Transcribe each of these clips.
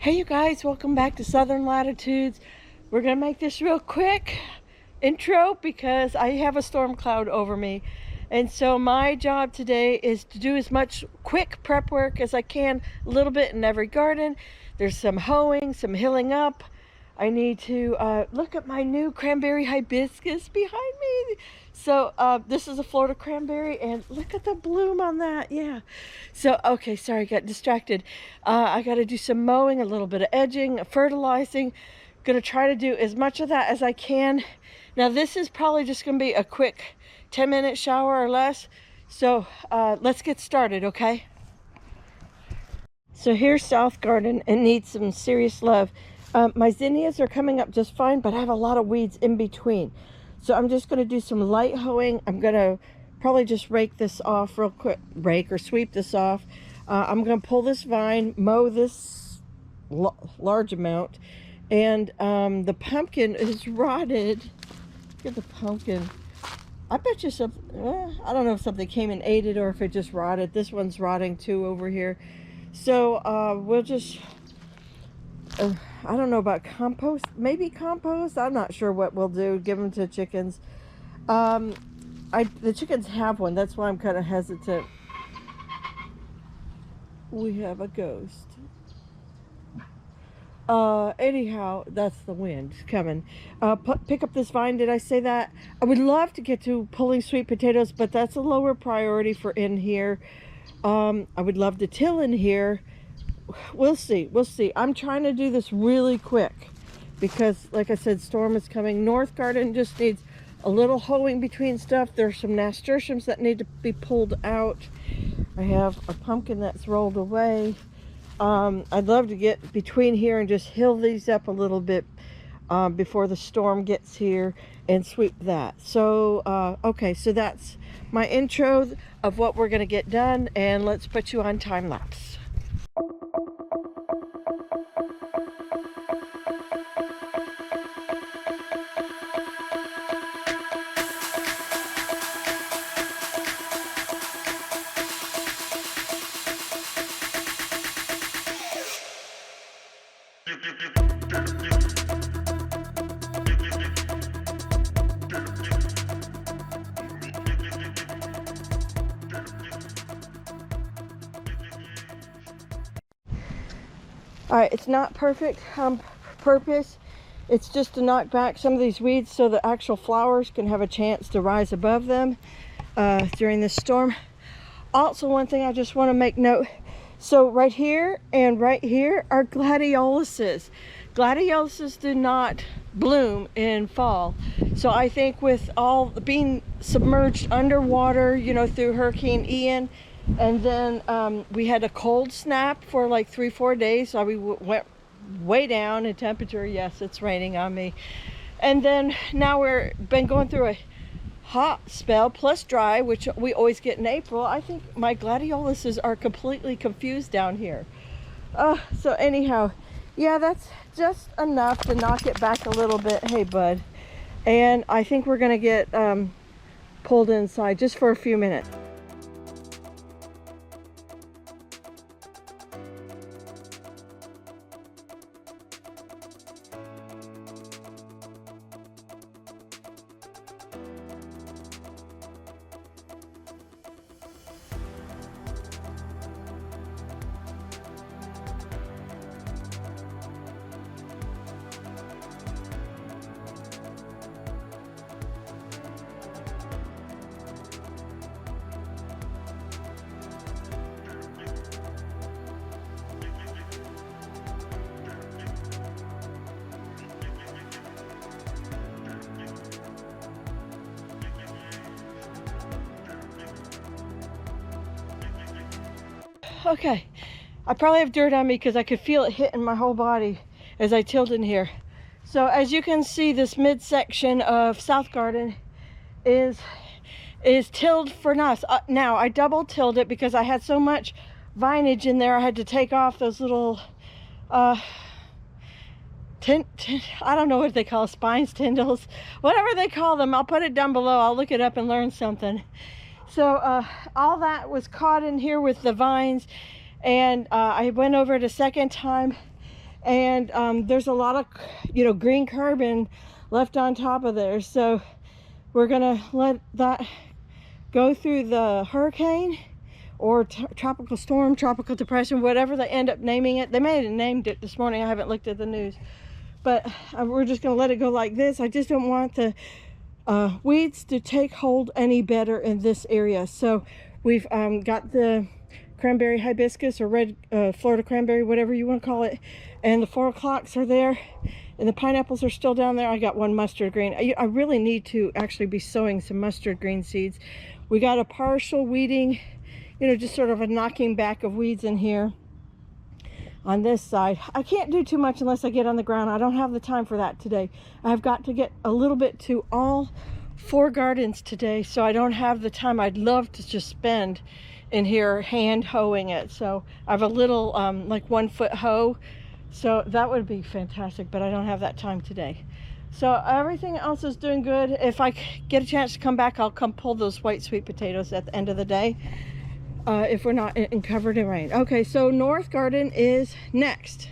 Hey you guys, welcome back to Southern Latitudes. We're gonna make this real quick intro because I have a storm cloud over me, and so my job today is to do as much quick prep work as I can, a little bit in every garden. There's some hoeing, some hilling up. I need to look at my new cranberry hibiscus behind me. So this is a Florida cranberry, and look at the bloom on that. Yeah. So, okay, sorry, I got distracted. I got to do some mowing, a little bit of edging, fertilizing. Gonna try to do as much of that as I can. Now, this is probably just gonna be a quick 10-minute shower or less. So let's get started, okay? So here's South Garden. It needs some serious love. My zinnias are coming up just fine, but I have a lot of weeds in between. So I'm just going to do some light hoeing. I'm going to probably just rake this off real quick, rake or sweep this off. I'm going to pull this vine, mow this large amount, and the pumpkin is rotted. Look at the pumpkin. I bet you something, I don't know if something came and ate it or if it just rotted. This one's rotting too over here. So we'll just... I don't know about compost, maybe compost. I'm not sure what we'll do. Give them to chickens. The chickens have one. That's why I'm kind of hesitant. We have a ghost. Anyhow, that's the wind coming. Pick up this vine. Did I say that? I would love to get to pulling sweet potatoes, but that's a lower priority for in here. I would love to till in here. We'll see. I'm trying to do this really quick because, like I said, storm is coming. North garden just needs a little hoeing between stuff. There's some nasturtiums that need to be pulled out. I have a pumpkin that's rolled away. I'd love to get between here and just hill these up a little bit before the storm gets here and sweep that. So okay, so that's my intro of what we're going to get done, and let's put you on time lapse. All right, it's not perfect purpose. It's just to knock back some of these weeds so the actual flowers can have a chance to rise above them during this storm. Also, one thing I just want to make note, so right here and right here are gladioluses. Gladioluses do not bloom in fall. So I think with all being submerged underwater, you know, through Hurricane Ian, and then we had a cold snap for like 3-4 days, so we went way down in temperature. Yes, it's raining on me. And then now we've been going through a hot spell plus dry, which we always get in April. I think my gladioluses are completely confused down here. So anyhow, yeah, that's just enough to knock it back a little bit. Hey bud. And I think we're gonna get pulled inside just for a few minutes. Okay, I probably have dirt on me because I could feel it hitting my whole body as I tilled in here. So as you can see, this midsection of South Garden is tilled for us. Now I double tilled it because I had so much vinage in there. I had to take off those little I don't know what they call spines, tendrils, whatever they call them. I'll put it down below. I'll look it up and learn something. So all that was caught in here with the vines, and I went over it a second time, and there's a lot of, you know, green carbon left on top of there. So we're gonna let that go through the hurricane or tropical storm, tropical depression, whatever they end up naming it. They may have named it this morning. I haven't looked at the news, but we're just gonna let it go like this. I just don't want the weeds to take hold any better in this area. So we've got the cranberry hibiscus or red Florida cranberry, whatever you want to call it, and the 4 o'clocks are there, and the pineapples are still down there. I got one mustard green. I really need to actually be sowing some mustard green seeds. We got a partial weeding, you know, just sort of a knocking back of weeds in here on this side. I can't do too much unless I get on the ground. I don't have the time for that today. I've got to get a little bit to all 4 gardens today, so I don't have the time I'd love to just spend in here hand hoeing it. So I have a little like 1-foot hoe, so that would be fantastic, but I don't have that time today. So everything else is doing good. If I get a chance to come back, I'll come pull those white sweet potatoes at the end of the day, if we're not covered in rain. Okay, so North Garden is next.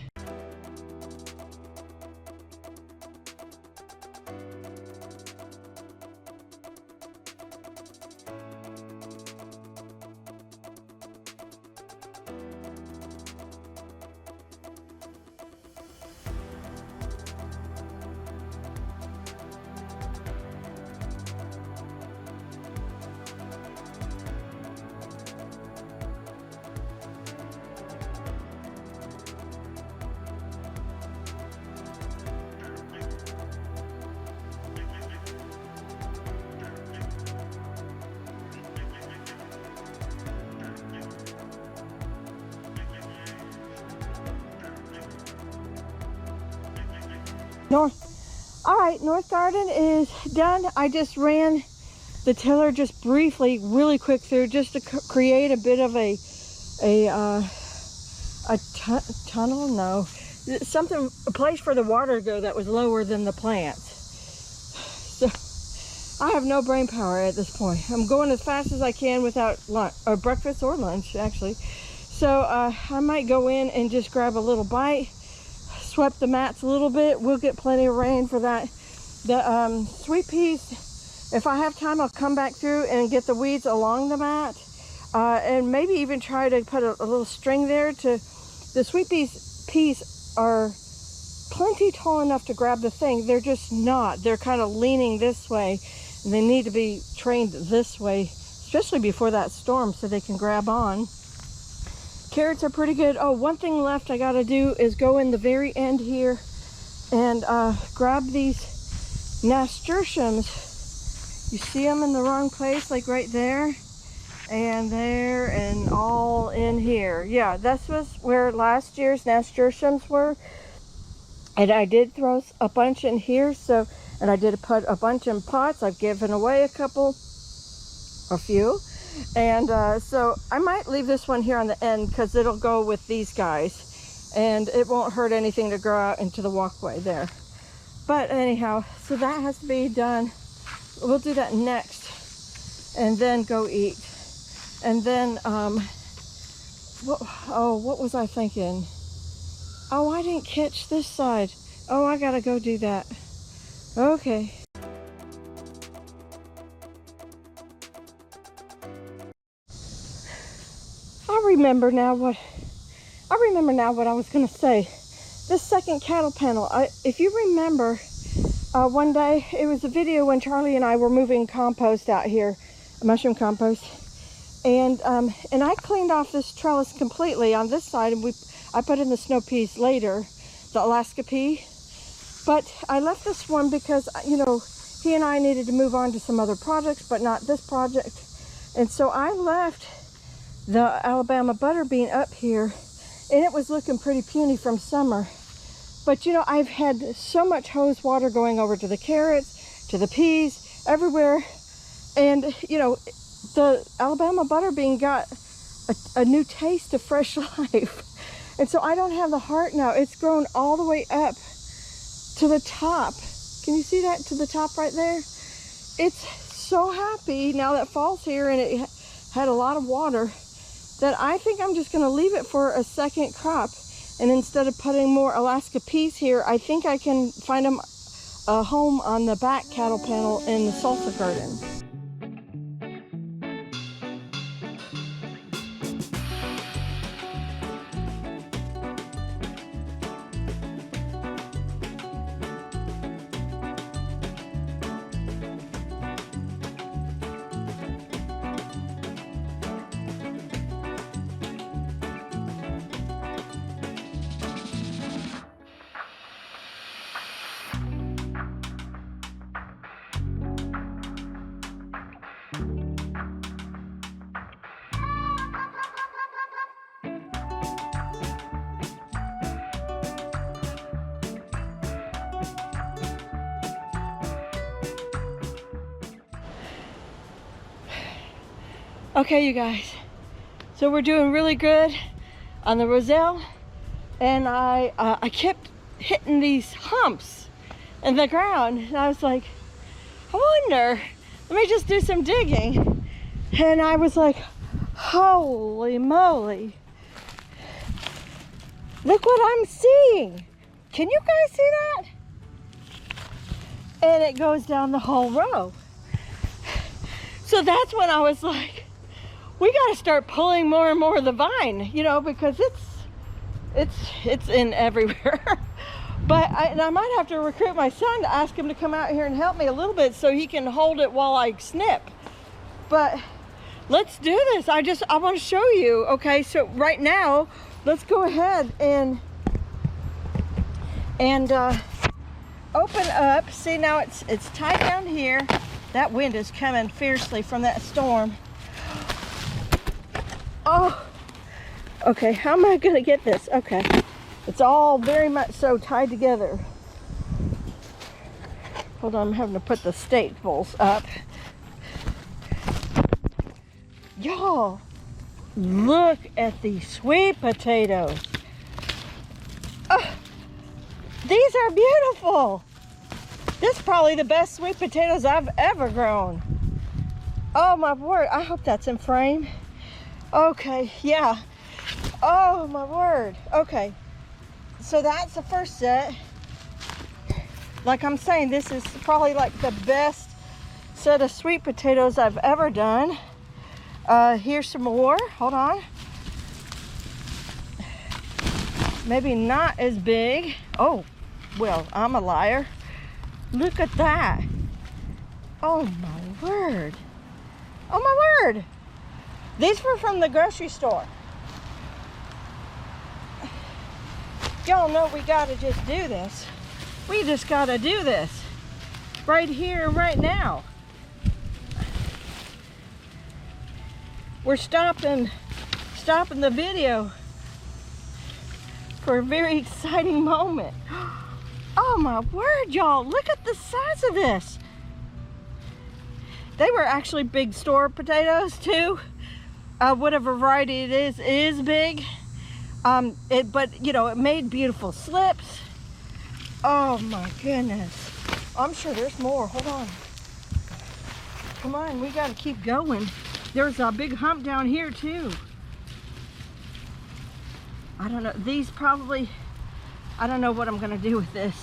All right, North Garden is done. I just ran the tiller just briefly, really quick through, just to create a bit of a tunnel, no, something, a place for the water to go that was lower than the plants. So I have no brain power at this point. I'm going as fast as I can without lunch, or breakfast or lunch actually. So I might go in and just grab a little bite, swept the mats a little bit. We'll get plenty of rain for that. The sweet peas, if I have time, I'll come back through and get the weeds along the mat, and maybe even try to put a little string there. To the sweet peas are plenty tall enough to grab the thing. They're just not. They're kind of leaning this way, and they need to be trained this way, especially before that storm, so they can grab on. Carrots are pretty good. Oh, one thing left I gotta do is go in the very end here and grab these nasturtiums. You see them in the wrong place, like right there and there and all in here. Yeah, this was where last year's nasturtiums were, and I did throw a bunch in here. So, and I did put a bunch in pots. I've given away a few. And so I might leave this one here on the end because it'll go with these guys, and it won't hurt anything to grow out into the walkway there. But anyhow, so that has to be done. We'll do that next and then go eat. And then what was I thinking? Oh, I didn't catch this side. Oh, I gotta go do that. Okay. I remember now what I was going to say. This second cattle panel, if you remember, one day, it was a video when Charlie and I were moving compost out here, mushroom compost, and I cleaned off this trellis completely on this side, and I put in the snow peas later, the Alaska pea, but I left this one because, you know, he and I needed to move on to some other projects, but not this project, and so I left the Alabama butter bean up here, and it was looking pretty puny from summer. But you know, I've had so much hose water going over to the carrots, to the peas, everywhere, and you know, the Alabama butter bean got a new taste of fresh life, and so I don't have the heart now. It's grown all the way up to the top. Can you see that, to the top right there? It's so happy now that fall's here, and it had a lot of water, that I think I'm just going to leave it for a second crop. And instead of putting more Alaska peas here, I think I can find them a home on the back cattle panel in the salsa garden. Okay, you guys, so we're doing really good on the roselle, and I kept hitting these humps in the ground, and I was like, I wonder, let me just do some digging. And I was like, holy moly, look what I'm seeing. Can you guys see that? And it goes down the whole row. So that's when I was like, we got to start pulling more and more of the vine, you know, because it's in everywhere. But I might have to recruit my son to ask him to come out here and help me a little bit so he can hold it while I snip. But let's do this. I want to show you. Okay, so right now, let's go ahead and open up. See, now it's tight down here. That wind is coming fiercely from that storm. Oh, okay, how am I gonna get this? Okay, it's all very much so tied together. Hold on, I'm having to put the staples up. Y'all, look at these sweet potatoes. Oh, these are beautiful. This is probably the best sweet potatoes I've ever grown. Oh my word, I hope that's in frame. Okay, yeah. Oh my word. Okay, so that's the first set. Like I'm saying, this is probably like the best set of sweet potatoes I've ever done. Here's some more. Hold on. Maybe not as big. Oh, well, I'm a liar. Look at that. Oh my word. Oh my word. These were from the grocery store. Y'all know we gotta just do this. We just gotta do this. Right here, right now. We're stopping the video for a very exciting moment. Oh my word, y'all, look at the size of this. They were actually big store potatoes too. Whatever variety it is big. But you know, it made beautiful slips. Oh my goodness. I'm sure there's more. Hold on. Come on, we gotta keep going. There's a big hump down here too. I don't know, these probably, I don't know what I'm gonna do with this.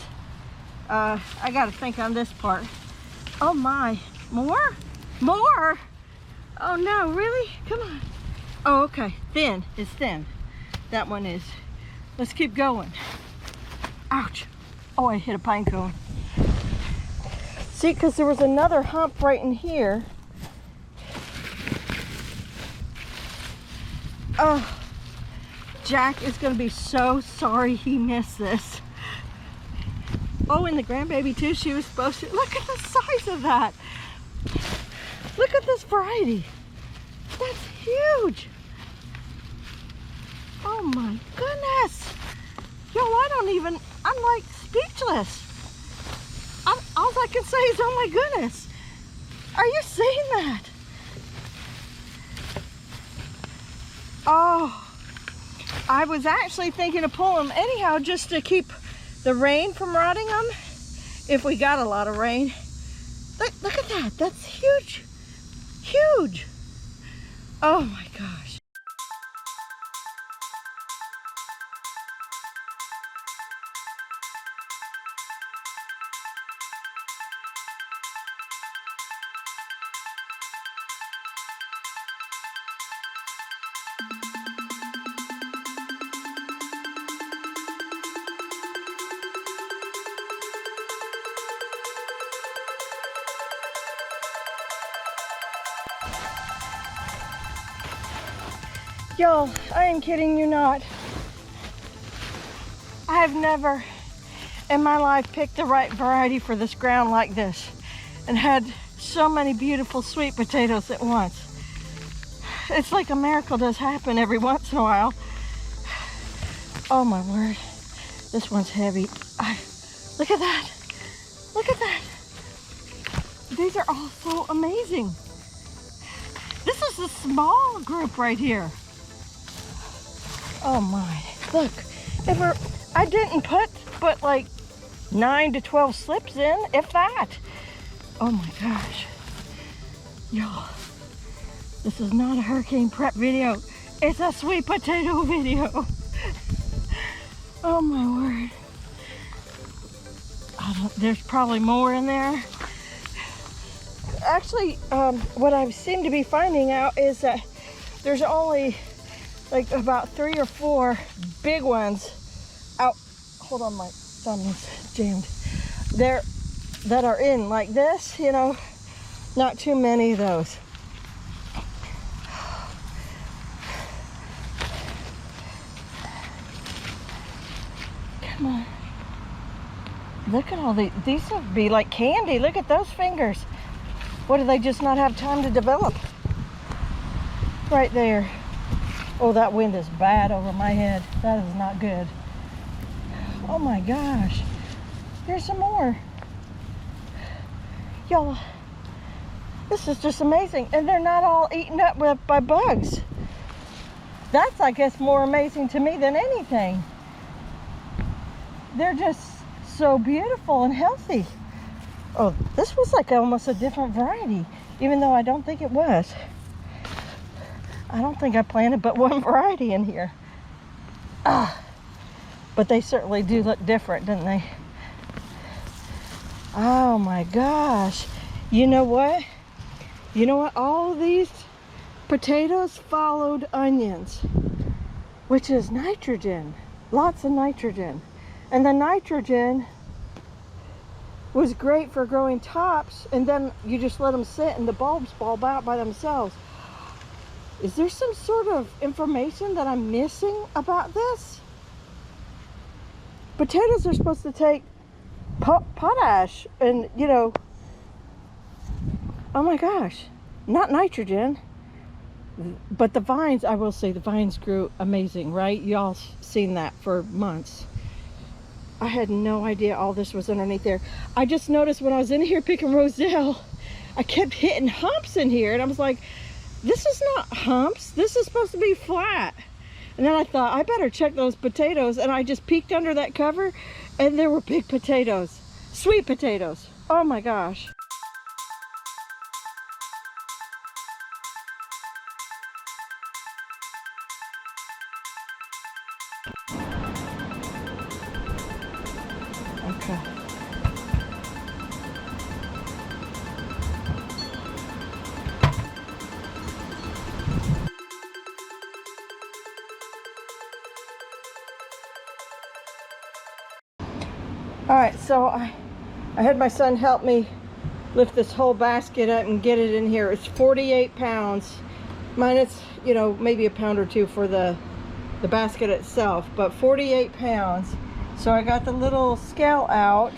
I gotta think on this part. Oh my, more? More? Oh no, really? Come on. Oh, okay, thin, it's thin. That one is. Let's keep going. Ouch. Oh, I hit a pine cone. See, because there was another hump right in here. Oh, Jack is going to be so sorry he missed this. Oh, and the grandbaby too, she was supposed to. Look at the size of that. Look at this variety. That's huge. Oh my goodness. Yo, I'm like speechless. All I can say is, oh my goodness. Are you seeing that? Oh, I was actually thinking of pulling them anyhow just to keep the rain from rotting them if we got a lot of rain. Look at that. That's huge. Huge. Oh my gosh. Y'all, I am kidding you not. I have never in my life picked the right variety for this ground like this and had so many beautiful sweet potatoes at once. It's like a miracle does happen every once in a while. Oh my word, this one's heavy. Look at that, look at that. These are all so amazing. This is a small group right here. Oh my, look, I didn't put but like 9 to 12 slips in, if that. Oh my gosh. Y'all, this is not a hurricane prep video. It's a sweet potato video. Oh my word. There's probably more in there. Actually, what I seem to be finding out is that there's only like about 3 or 4 big ones out. Hold on, my thumb is jammed. There, that are in like this, you know, not too many of those. Come on. Look at all these would be like candy. Look at those fingers. What, do they just not have time to develop? Right there. Oh, that wind is bad over my head. That is not good. Oh my gosh. Here's some more. Y'all, this is just amazing. And they're not all eaten up by bugs. That's, I guess, more amazing to me than anything. They're just so beautiful and healthy. Oh, this was like almost a different variety, even though I don't think it was. I don't think I planted but one variety in here. But they certainly do look different, don't they? Oh my gosh. You know what? You know what? All of these potatoes followed onions, which is nitrogen. Lots of nitrogen. And the nitrogen was great for growing tops, and then you just let them sit and the bulbs bulb out by themselves. Is there some sort of information that I'm missing about this? Potatoes are supposed to take potash and, you know, oh my gosh, not nitrogen. But the vines, I will say, the vines grew amazing, right? Y'all seen that for months. I had no idea all this was underneath there. I just noticed when I was in here picking roselle, I kept hitting humps in here, and I was like, this is not humps, this is supposed to be flat. And then I thought, I better check those potatoes, and I just peeked under that cover, and there were big potatoes, sweet potatoes. Oh my gosh. Okay. All right, so I had my son help me lift this whole basket up and get it in here. It's 48 pounds, minus, you know, maybe a pound or two for the basket itself, but 48 pounds. So I got the little scale out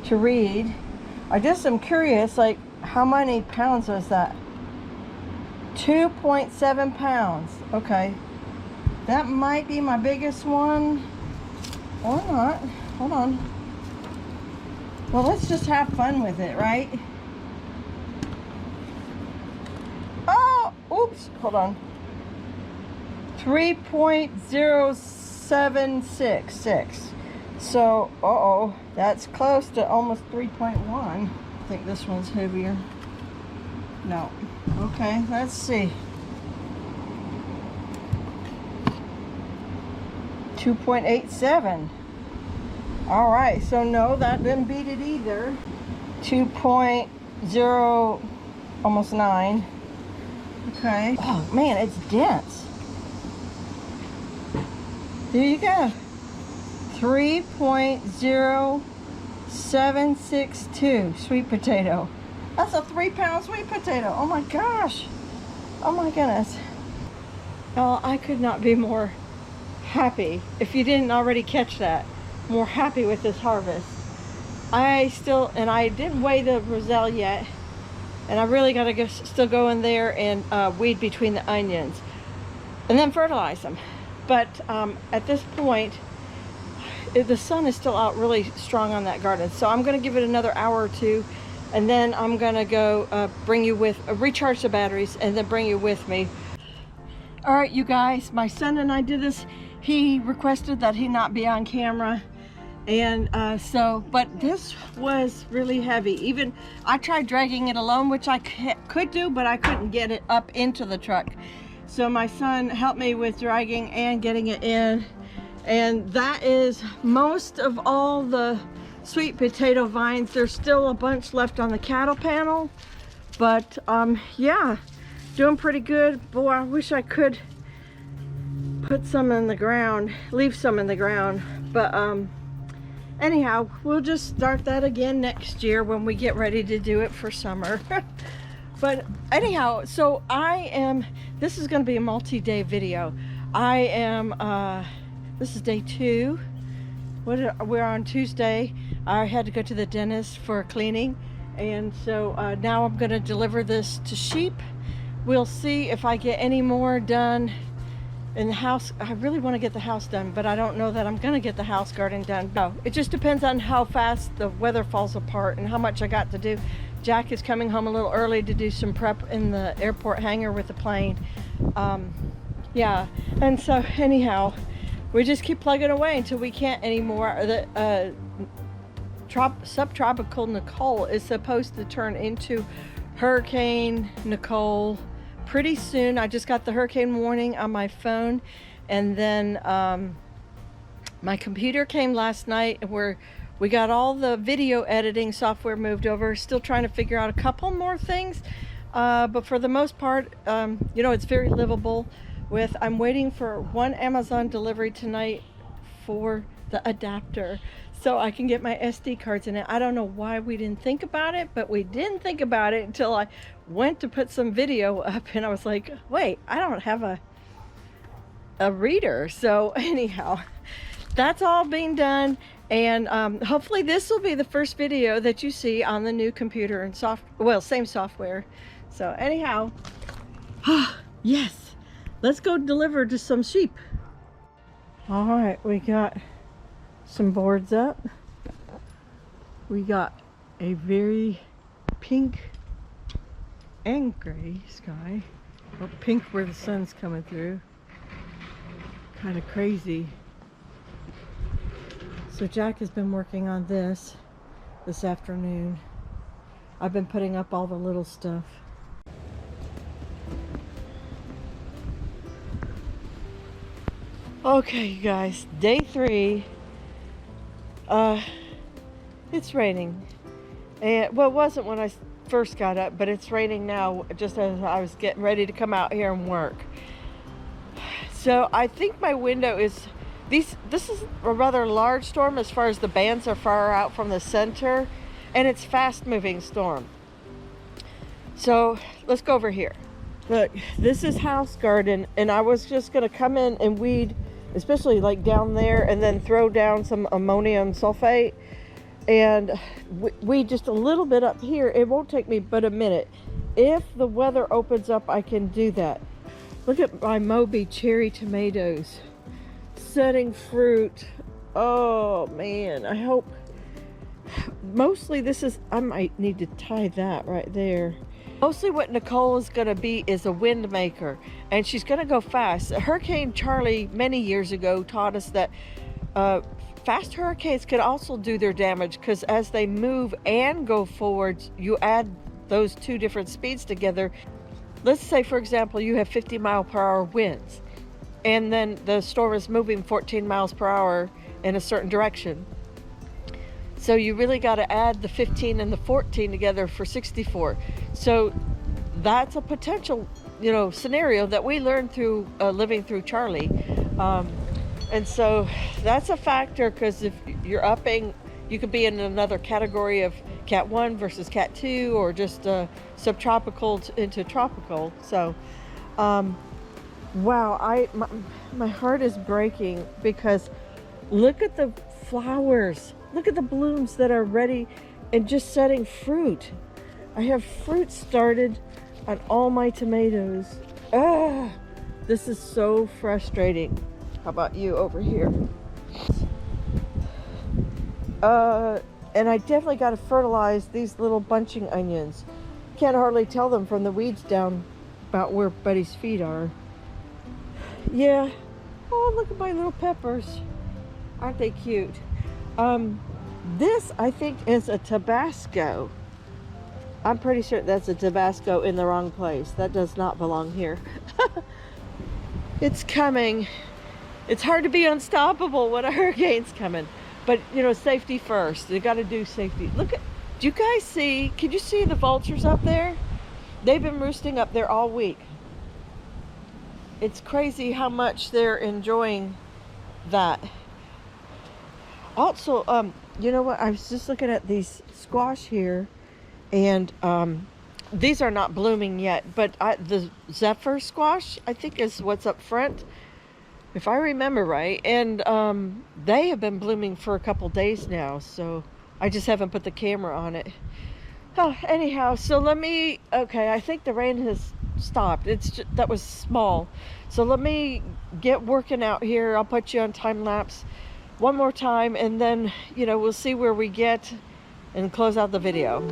to read. I just am curious, like, how many pounds was that? 2.7 pounds. Okay, that might be my biggest one or not. Hold on. Well, let's just have fun with it, right? Oh, oops, hold on. 3.0766. So, uh-oh, that's close to almost 3.1. I think this one's heavier. No. Okay, let's see. 2.87. All right, so no, that didn't beat it either. 2.0, almost 9. Okay. Oh man, it's dense. There you go. 3.0762 sweet potato. That's a 3-pound sweet potato. Oh my gosh. Oh my goodness. Oh, I could not be more happy, if you didn't already catch that, more happy with this harvest. I didn't weigh the roselle yet, and I really got to still go in there and weed between the onions and then fertilize them. But at this point, the sun is still out really strong on that garden, so I'm going to give it another hour or two, and then I'm going to go recharge the batteries and then bring you with me. All right, you guys, my son and I did this. He requested that he not be on camera, and but this was really heavy. Even I tried dragging it alone, which I could do, but I couldn't get it up into the truck. So my son helped me with dragging and getting it in, and that is most of all the sweet potato vines. There's still a bunch left on the cattle panel, but yeah, doing pretty good. Boy, I wish I could put some in the ground, leave some in the ground, but anyhow, we'll just start that again next year when we get ready to do it for summer. But anyhow, so this is going to be a multi-day video. This is day 2. We're on Tuesday. I had to go to the dentist for cleaning, and so now I'm going to deliver this to sheep. We'll see if I get any more done in the house. I really want to get the house done, but I don't know that I'm going to get the house garden done. No, it just depends on how fast the weather falls apart and how much I got to do. Jack is coming home a little early to do some prep in the airport hangar with the plane. Yeah, and so anyhow, we just keep plugging away until we can't anymore. The subtropical Nicole is supposed to turn into Hurricane Nicole pretty soon. I just got the hurricane warning on my phone, and then my computer came last night where we got all the video editing software moved over. Still trying to figure out a couple more things, but for the most part, you know, it's very livable. I'm waiting for one Amazon delivery tonight for the adapter so I can get my SD cards in it. I don't know why we didn't think about it, but we didn't think about it until I went to put some video up, and I was like, wait, I don't have a reader. So anyhow, that's all being done, and hopefully this will be the first video that you see on the new computer and same software. So anyhow, yes, let's go deliver to some sheep. All right, we got some boards up. We got a very pink and gray sky. Well, pink where the sun's coming through. Kind of crazy. So Jack has been working on this afternoon. I've been putting up all the little stuff. Okay, you guys, day 3. It's raining. And well, it wasn't when I first got up, but it's raining now just as I was getting ready to come out here and work. So I think my window is this is a rather large storm as far as the bands are far out from the center, and it's fast moving storm. So let's go over here. Look, this is house garden, and I was just gonna come in and weed, especially like down there, and then throw down some ammonium sulfate and weed just a little bit up here. It won't take me but a minute. If the weather opens up, I can do that. Look at my Moby cherry tomatoes setting fruit. Oh man, I hope. Mostly this is, I might need to tie that right there. Mostly what Nicole is going to be is a wind maker, and she's going to go fast. Hurricane Charlie many years ago taught us that fast hurricanes could also do their damage, because as they move and go forwards, you add those two different speeds together. Let's say, for example, you have 50-mile-per-hour winds, and then the storm is moving 14 miles per hour in a certain direction. So you really got to add the 15 and the 14 together for 64. So that's a potential, you know, scenario that we learned through living through Charlie. And so that's a factor, because if you're upping, you could be in another category of Cat 1 versus Cat 2, or just subtropical into tropical. So Wow, my heart is breaking because look at the flowers. Look at the blooms that are ready and just setting fruit. I have fruit started on all my tomatoes. Ah, this is so frustrating. How about you over here? And I definitely got to fertilize these little bunching onions. Can't hardly tell them from the weeds down about where Buddy's feet are. Yeah. Oh, look at my little peppers. Aren't they cute? This I think is a Tabasco. I'm pretty sure that's a Tabasco in the wrong place. That does not belong here. It's coming. It's hard to be unstoppable when a hurricane's coming. But, you know, safety first. You got to do safety. Look at, do you guys see, can you see the vultures up there? They've been roosting up there all week. It's crazy how much they're enjoying that. Also, you know what? I was just looking at these squash here, and these are not blooming yet, but the Zephyr squash, I think, is what's up front, if I remember right. And they have been blooming for a couple days now, so I just haven't put the camera on it. Oh, anyhow, so let me, okay, I think the rain has stopped. It's just, that was small. So let me get working out here. I'll put you on time lapse one more time, and then, you know, we'll see where we get and close out the video.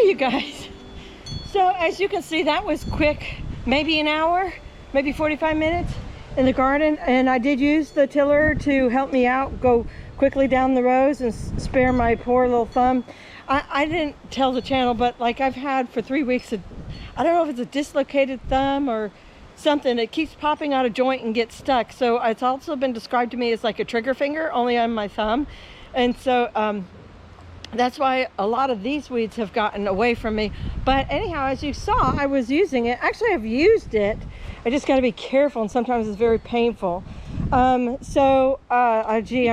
You guys, so as you can see, that was quick, maybe an hour, maybe 45 minutes in the garden, and I did use the tiller to help me out, go quickly down the rows and spare my poor little thumb. I didn't tell the channel, but like I've had for 3 weeks, I don't know if it's a dislocated thumb or something. It keeps popping out of joint and gets stuck. So it's also been described to me as like a trigger finger, only on my thumb. And so that's why a lot of these weeds have gotten away from me. But anyhow, as you saw, I was using it. Actually, I've used it. I just got to be careful, and sometimes it's very painful. Gee, I'm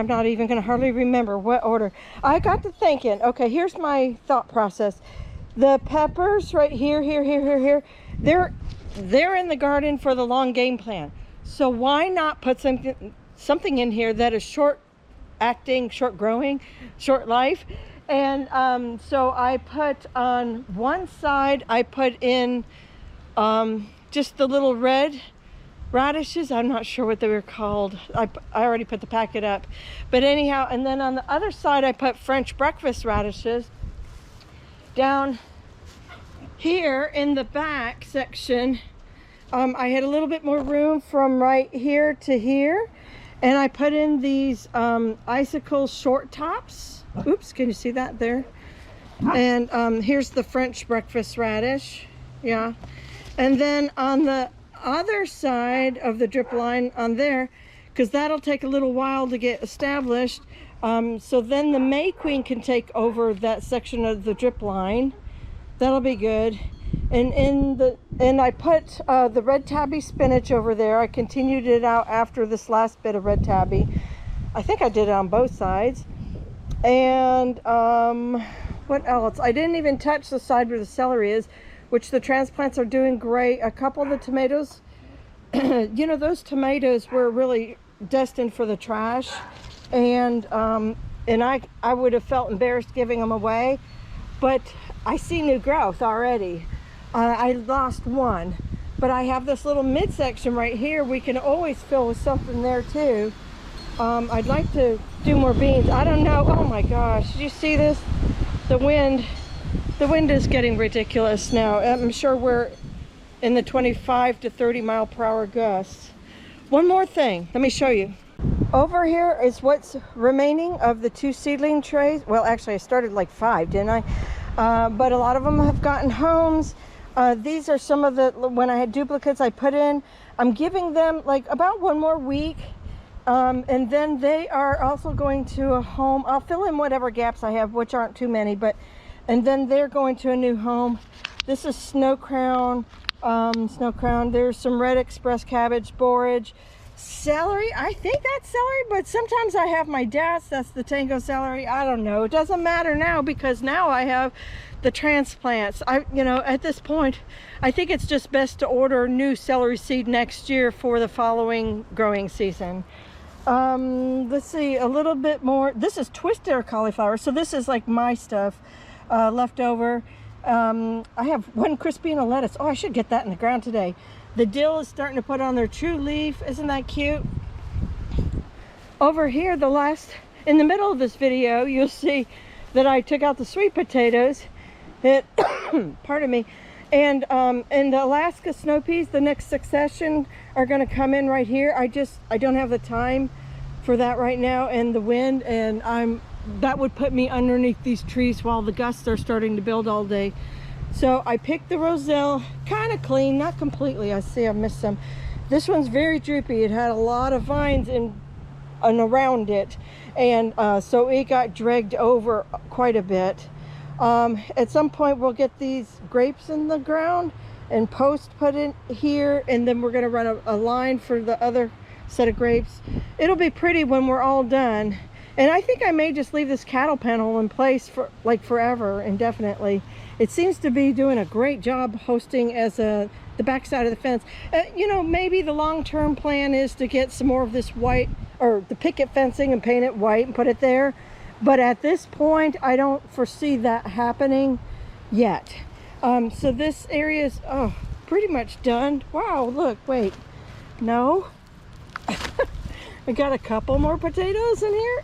not even going to hardly remember what order. I got to thinking, okay, here's my thought process. The peppers right here, they're in the garden for the long game plan. So why not put something in here that is short acting, short growing, short life? And so I put on one side, I put in just the little red radishes. I'm not sure what they were called. I already put the packet up. But anyhow, and then on the other side, I put French breakfast radishes. Down here in the back section, I had a little bit more room from right here to here. And I put in these icicle short tops. Oops, can you see that there? And here's the French breakfast radish. Yeah. And then on the other side of the drip line on there, because that'll take a little while to get established, so then the May Queen can take over that section of the drip line. That'll be good. And I put the red tabby spinach over there. I continued it out after this last bit of red tabby. I think I did it on both sides. And what else? I didn't even touch the side where the celery is, which the transplants are doing great. A couple of the tomatoes, you know, those tomatoes were really destined for the trash, and I would have felt embarrassed giving them away, but I see new growth already. I lost one, but I have this little midsection right here. We can always fill with something there too. I'd like to do more beans. I don't know. Oh my gosh, did you see this? The wind is getting ridiculous now. I'm sure we're in the 25 to 30 mile per hour gusts. One more thing, let me show you. Over here is what's remaining of the 2 seedling trays. Well, actually I started like 5, didn't I? But a lot of them have gotten homes. These are some of the, when I had duplicates I put in. I'm giving them like about 1 more week. And then they are also going to a home. I'll fill in whatever gaps I have, which aren't too many, and then they're going to a new home. This is Snow Crown. There's some Red Express cabbage, borage, celery. I think that's celery, but sometimes I have my dad's. That's the Tango celery. I don't know. It doesn't matter now because now I have the transplants. You know, at this point, I think it's just best to order new celery seed next year for the following growing season. Let's see, a little bit more. This is twisted cauliflower, so this is like my stuff left over. I have 1 crispina lettuce. Oh, I should get that in the ground today. The dill is starting to put on their true leaf. Isn't that cute? Over here, in the middle of this video, you'll see that I took out the sweet potatoes. Pardon me. And the Alaska snow peas, the next succession, are going to come in right here. I don't have the time for that right now, and the wind, and that would put me underneath these trees while the gusts are starting to build all day. So I picked the roselle, kind of clean, not completely. I see I missed some. This one's very droopy. It had a lot of vines in and around it, and so it got dragged over quite a bit. At some point we'll get these grapes in the ground and post put in here, and then we're going to run a line for the other set of grapes. It'll be pretty when we're all done. And I think I may just leave this cattle panel in place for like forever, indefinitely. It seems to be doing a great job hosting as the backside of the fence. You know, maybe the long-term plan is to get some more of this white, or the picket fencing, and paint it white and put it there. But at this point, I don't foresee that happening yet. So this area is pretty much done. Wow, look, wait, no. I got a couple more potatoes in here.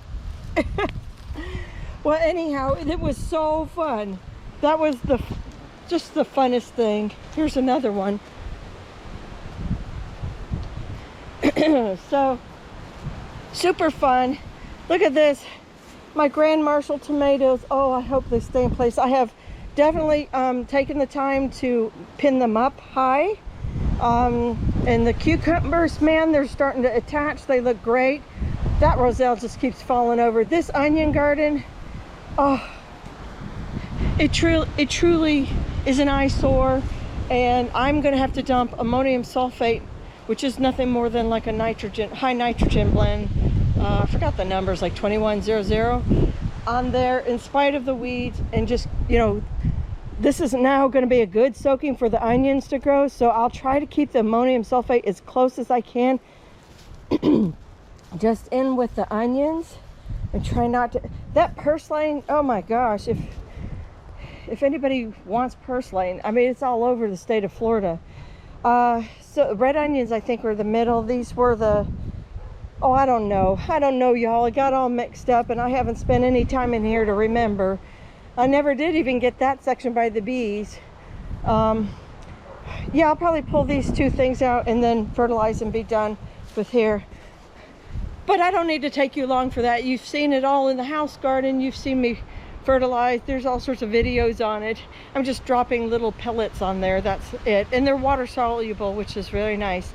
Well, anyhow, it was so fun. That was just the funnest thing. Here's another one. So super fun. Look at this, my Grand Marshal tomatoes. Oh, I hope they stay in place. I have definitely taken the time to pin them up high. And the cucumbers, man, they're starting to attach. They look great. That roselle just keeps falling over. This onion garden, oh, it truly is an eyesore, and I'm gonna have to dump ammonium sulfate, which is nothing more than like a high nitrogen blend. I forgot the numbers, like 2100 on there, in spite of the weeds. And just, you know, this is now going to be a good soaking for the onions to grow, so I'll try to keep the ammonium sulfate as close as I can just in with the onions, and try not to, that purslane, oh my gosh, if anybody wants purslane, I mean, it's all over the state of Florida. So red onions, I think, were the middle. These were the, oh, I don't know y'all. It got all mixed up, and I haven't spent any time in here to remember. I never did even get that section by the bees. Yeah, I'll probably pull these 2 things out and then fertilize and be done with here. But I don't need to take you long for that. You've seen it all in the house garden. You've seen me fertilized. There's all sorts of videos on it. I'm just dropping little pellets on there, that's it. And they're water soluble, which is really nice.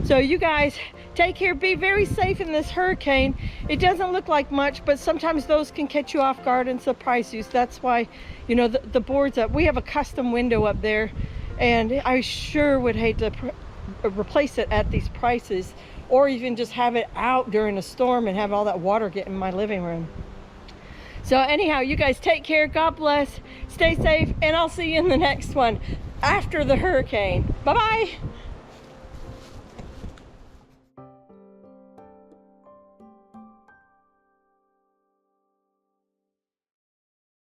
So you guys take care, be very safe in this hurricane. It doesn't look like much, but sometimes those can catch you off guard and surprise you. So that's why, you know, the boards up, we have a custom window up there, and I sure would hate to replace it at these prices, or even just have it out during a storm and have all that water get in my living room. So anyhow, you guys take care, God bless, stay safe, and I'll see you in the next one after the hurricane. Bye-bye.